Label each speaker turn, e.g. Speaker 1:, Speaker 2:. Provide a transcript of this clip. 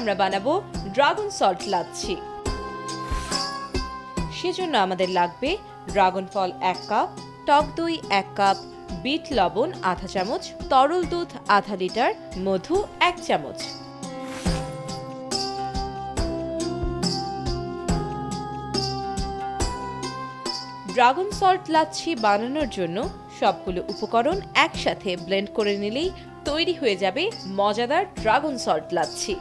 Speaker 1: আমরা বানাবো dragon salt lassi. সেজন্য আমাদের লাগবে ড্রাগন ফল 1 কাপ, টক দই 1 কাপ, বিট লবণ আধা চামচ, তরল দুধ আধা লিটার, মধু 1 চামচ। ড্রাগন সল্ট লাচ্ছি বানানোর জন্য সবগুলো উপকরণ একসাথে ব্লেন্ড করে নিলেই তৈরি হয়ে যাবে মজাদার ড্রাগন সল্ট লাচ্ছি।